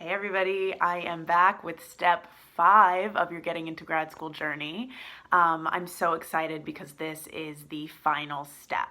Hey everybody, I am back with step 5 of your getting into grad school journey. I'm so excited because this is the final step.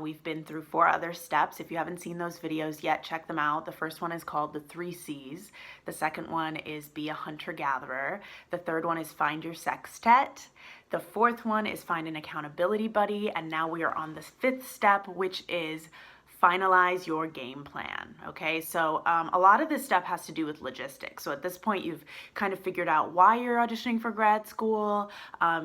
We've been through 4 other steps. If you haven't seen those videos yet, check them out. The first one is called the 3 C's. The second one is be a hunter-gatherer. The third one is find your sextet. The fourth one is find an accountability buddy. And now we are on the 5th step, which is finalize your game plan. Okay, so a lot of this stuff has to do with logistics. So at this point, you've kind of figured out why you're auditioning for grad school.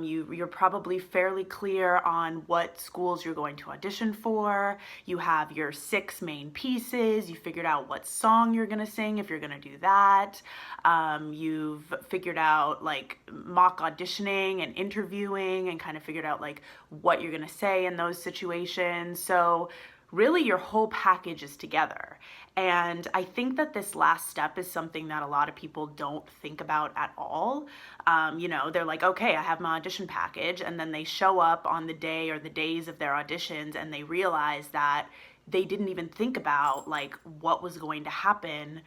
You're probably fairly clear on what schools you're going to audition for. You have your 6 main pieces. You figured out what song you're gonna sing if you're gonna do that. You've figured out like mock auditioning and interviewing and kind of figured out like what you're gonna say in those situations. So really your whole package is together. And I think that this last step is something that a lot of people don't think about at all. They're like, okay, I have my audition package, and then they show up on the day or the days of their auditions and they realize that they didn't even think about like what was going to happen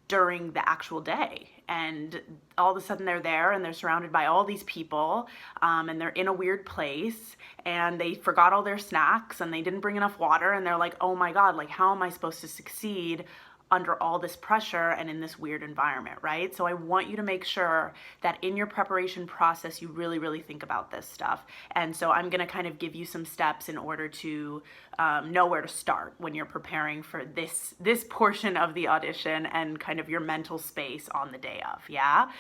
during the actual day. And all of a sudden they're there and they're surrounded by all these people, and they're in a weird place and they forgot all their snacks and they didn't bring enough water, and they're like, oh my God, like how am I supposed to succeed under all this pressure and in this weird environment, right? So I want you to make sure that in your preparation process, you really, really think about this stuff. And so I'm gonna kind of give you some steps in order to know where to start when you're preparing for this portion of the audition and kind of your mental space on the day of, yeah?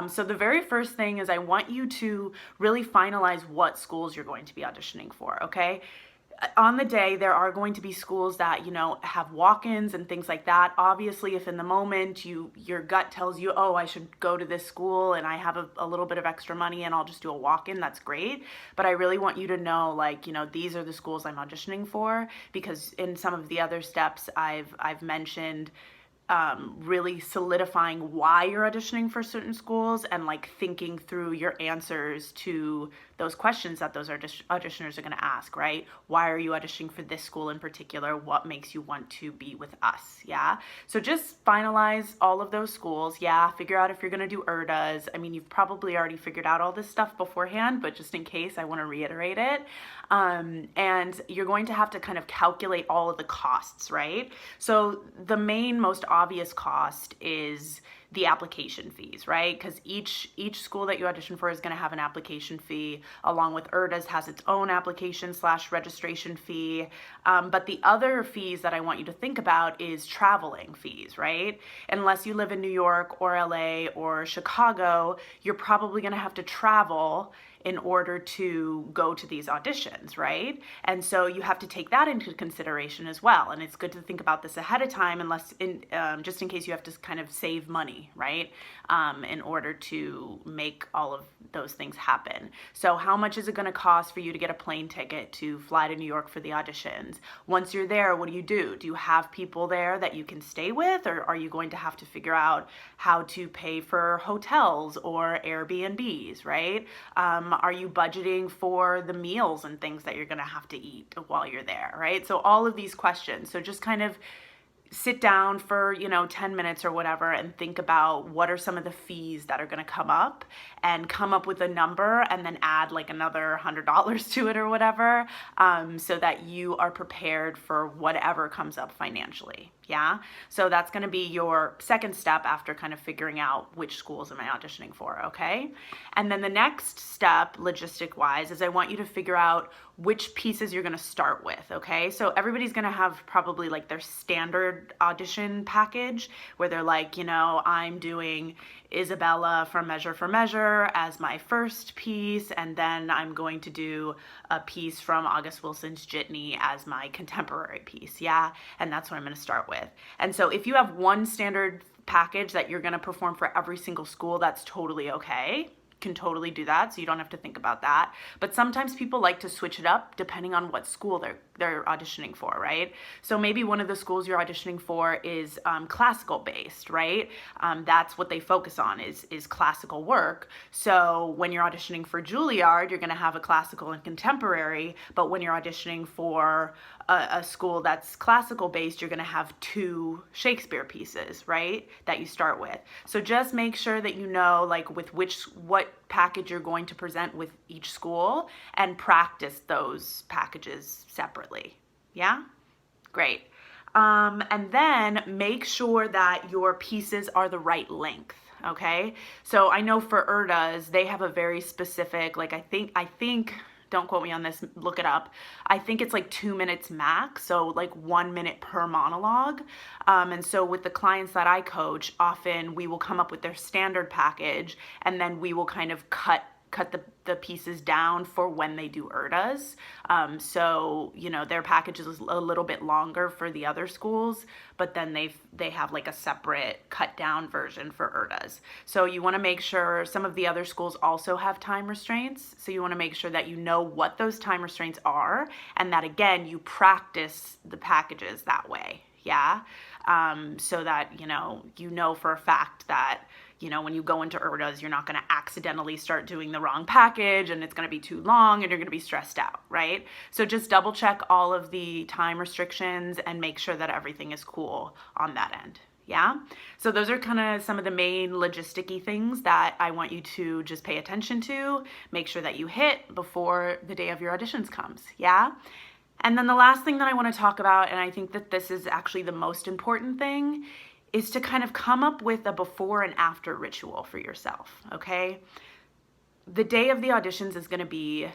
So the very first thing is I want you to really finalize what schools you're going to be auditioning for, okay? On the day, there are going to be schools that, have walk-ins and things like that. Obviously, if in the moment your gut tells you, oh, I should go to this school and I have a little bit of extra money and I'll just do a walk-in, that's great. But I really want you to know, like, these are the schools I'm auditioning for, because in some of the other steps I've mentioned really solidifying why you're auditioning for certain schools and like thinking through your answers to those questions that those auditioners are going to ask, right? Why are you auditioning for this school in particular? What makes you want to be with us? Yeah. So just finalize all of those schools. Yeah. Figure out if you're going to do ERDAs. I mean, you've probably already figured out all this stuff beforehand, but just in case, I want to reiterate it. And you're going to have to kind of calculate all of the costs, right? So the main, most obvious cost is the application fees, right? Because each school that you audition for is going to have an application fee, along with ERDAs has its own application/registration fee. But the other fees that I want you to think about is traveling fees, right? Unless you live in New York or LA or Chicago, you're probably going to have to travel in order to go to these auditions, right? And so you have to take that into consideration as well. And it's good to think about this ahead of time, just in case you have to kind of save money, right? In order to make all of those things happen. So how much is it gonna cost for you to get a plane ticket to fly to New York for the auditions? Once you're there, what do? Do you have people there that you can stay with, or are you going to have to figure out how to pay for hotels or Airbnbs, right? Are you budgeting for the meals and things that you're gonna have to eat while you're there, right? So all of these questions. So just kind of sit down for 10 minutes or whatever and think about what are some of the fees that are going to come up, and come up with a number and then add like another $100 to it or whatever, so that you are prepared for whatever comes up financially. Yeah. So that's going to be your second step after kind of figuring out which schools am I auditioning for. Okay. And then the next step, logistic wise, is I want you to figure out which pieces you're going to start with. Okay. So everybody's going to have probably like their standard audition package where they're like, I'm doing Isabella from Measure for Measure as my first piece, and then I'm going to do a piece from August Wilson's Jitney as my contemporary piece, yeah? And that's what I'm going to start with. And so if you have one standard package that you're going to perform for every single school, that's totally okay. can totally do that, so you don't have to think about that. But sometimes people like to switch it up depending on what school they're auditioning for, right? So maybe one of the schools you're auditioning for is classical based, right? That's what they focus on is classical work. So when you're auditioning for Juilliard, you're going to have a classical and contemporary, but when you're auditioning for a school that's classical based, you're going to have 2 Shakespeare pieces, right, that you start with. So just make sure that you know like with what package you're going to present with each school, and practice those packages separately. Yeah? Great. And then make sure that your pieces are the right length. Okay? So I know for URDAs, they have a very specific, like I think don't quote me on this, look it up. I think it's like 2 minutes max, so like 1 minute per monologue. And so with the clients that I coach, often we will come up with their standard package, and then we will kind of cut the pieces down for when they do URDAs. So, you know, their package is a little bit longer for the other schools, but then they have like a separate cut down version for URDAs. So you want to make sure, some of the other schools also have time restraints. So you want to make sure that you know what those time restraints are, and that again, you practice the packages that way. Yeah. So that, you know for a fact that, when you go into URDAs, you're not going to accidentally start doing the wrong package and it's going to be too long and you're going to be stressed out, right? So just double check all of the time restrictions and make sure that everything is cool on that end. Yeah. So those are kind of some of the main logisticy things that I want you to just pay attention to, make sure that you hit before the day of your auditions comes. Yeah. And then the last thing that I want to talk about, and I think that this is actually the most important thing, is to kind of come up with a before and after ritual for yourself, okay? The day of the auditions is going to be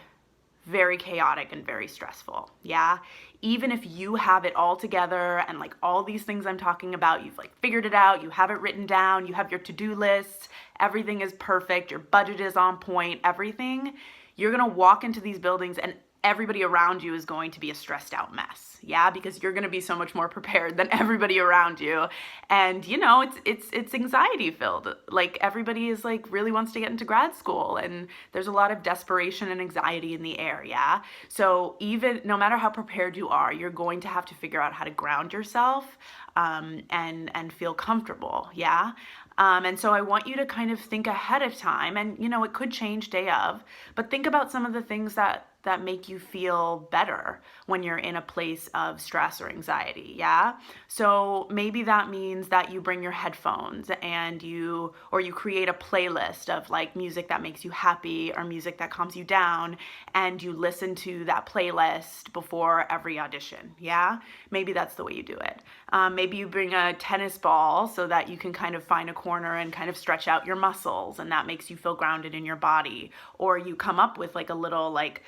very chaotic and very stressful, yeah? Even if you have it all together and like all these things I'm talking about, you've like figured it out, you have it written down, you have your to-do lists, everything is perfect, your budget is on point, everything, you're going to walk into these buildings and everybody around you is going to be a stressed out mess. Yeah, because you're going to be so much more prepared than everybody around you. And it's anxiety filled. Like everybody is like really wants to get into grad school, and there's a lot of desperation and anxiety in the air. Yeah. So even no matter how prepared you are, you're going to have to figure out how to ground yourself and feel comfortable. Yeah. And so I want you to kind of think ahead of time, and it could change day of, but think about some of the things that make you feel better when you're in a place of stress or anxiety. Yeah. So maybe that means that you bring your headphones and you create a playlist of like music that makes you happy or music that calms you down, and you listen to that playlist before every audition. Yeah. Maybe that's the way you do it. Maybe you bring a tennis ball so that you can kind of find a corner and kind of stretch out your muscles, and that makes you feel grounded in your body. Or you come up with like a little like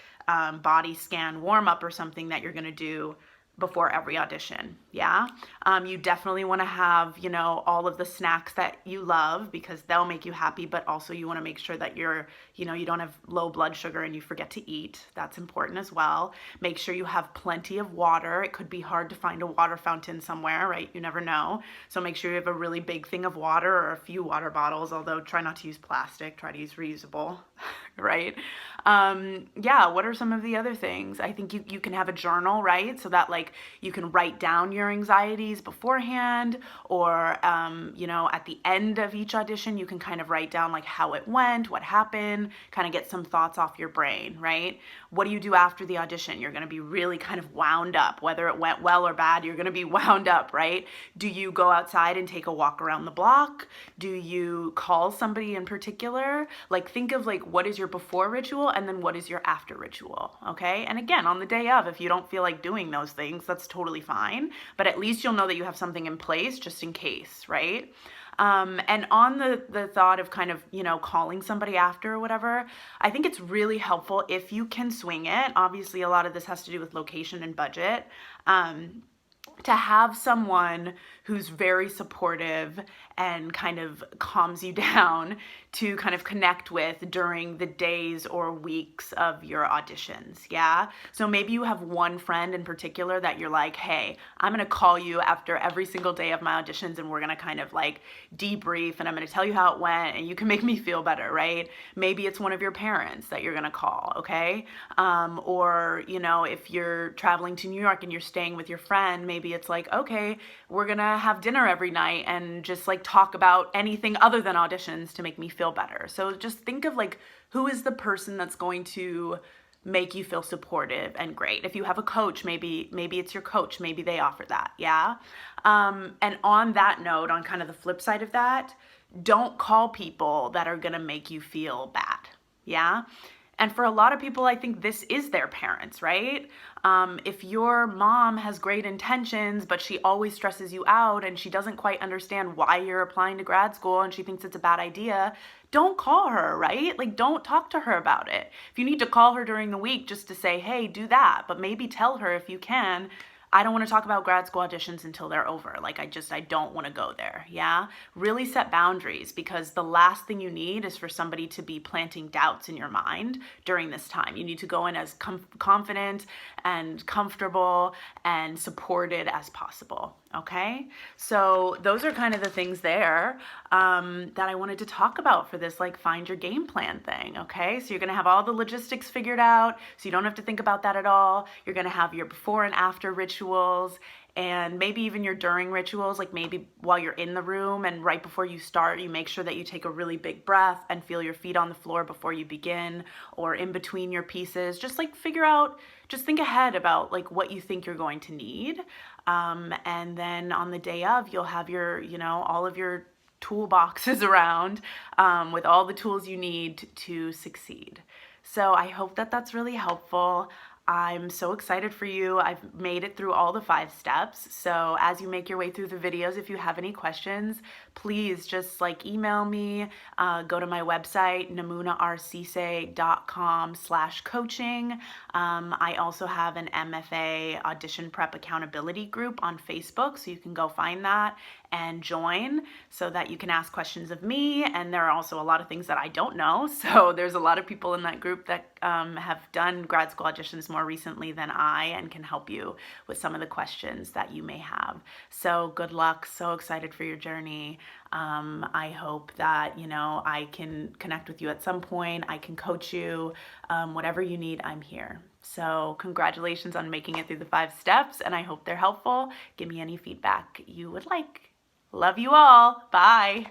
body scan warm up or something that you're going to do before every audition. Yeah. You definitely want to have, all of the snacks that you love, because they'll make you happy, but also you want to make sure that you don't have low blood sugar and you forget to eat. That's important as well. Make sure you have plenty of water. It could be hard to find a water fountain somewhere, right? You never know. So make sure you have a really big thing of water or a few water bottles, although try not to use plastic, try to use reusable, right? Yeah. What are some of the other things? I think you can have a journal, right? So that like you can write down your anxieties beforehand, or, at the end of each audition, you can kind of write down like how it went, what happened, kind of get some thoughts off your brain, right? What do you do after the audition? You're going to be really kind of wound up, whether it went well or bad, you're going to be wound up, right? Do you go outside and take a walk around the block? Do you call somebody in particular? Like think of like, what is your before ritual, and then what is your after ritual? Okay. And again, on the day of, if you don't feel like doing those things, that's totally fine, but at least you'll know that you have something in place just in case, right? And on the thought of kind of, calling somebody after or whatever, I think it's really helpful if you can swing it. Obviously, a lot of this has to do with location and budget. to have someone who's very supportive and kind of calms you down to kind of connect with during the days or weeks of your auditions, yeah? So maybe you have one friend in particular that you're like, hey, I'm gonna call you after every single day of my auditions and we're gonna kind of like debrief and I'm gonna tell you how it went and you can make me feel better, right? Maybe it's one of your parents that you're gonna call, okay? Or, you know, if you're traveling to New York and you're staying with your friend, maybe it's like, okay, we're gonna have dinner every night and just like talk about anything other than auditions to make me feel better. So just think of like, who is the person that's going to make you feel supportive and great. If you have a coach, maybe it's your coach, maybe they offer that, yeah? And on that note, on kind of the flip side of that, don't call people that are gonna make you feel bad, yeah? And for a lot of people, I think this is their parents, right? If your mom has great intentions, but she always stresses you out and she doesn't quite understand why you're applying to grad school and she thinks it's a bad idea, don't call her, right? Like, don't talk to her about it. If you need to call her during the week just to say, hey, do that, but maybe tell her if you can, I don't want to talk about grad school auditions until they're over. Like, I don't want to go there, yeah? Really set boundaries, because the last thing you need is for somebody to be planting doubts in your mind during this time. You need to go in as confident and comfortable and supported as possible, okay? So those are kind of the things there that I wanted to talk about for this, like, find your game plan thing, okay? So you're gonna have all the logistics figured out, so you don't have to think about that at all. You're gonna have your before and after rituals, and maybe even your during rituals, like maybe while you're in the room and right before you start, you make sure that you take a really big breath and feel your feet on the floor before you begin, or in between your pieces. Just like figure out, just think ahead about like what you think you're going to need. And then on the day of, you'll have your, you know, all of your toolboxes around with all the tools you need to succeed. So I hope that that's really helpful. I'm so excited for you. I've made it through all the 5 steps. So as you make your way through the videos, if you have any questions, please just like email me, go to my website, namunarcisse.com/coaching. I also have an MFA audition prep accountability group on Facebook, so you can go find that and join so that you can ask questions of me. And there are also a lot of things that I don't know. So there's a lot of people in that group that have done grad school auditions more recently than I and can help you with some of the questions that you may have. So good luck. So excited for your journey. I hope that, you know, I can connect with you at some point. I can coach you. Whatever you need, I'm here. So congratulations on making it through the 5 steps, and I hope they're helpful. Give me any feedback you would like. Love you all. Bye.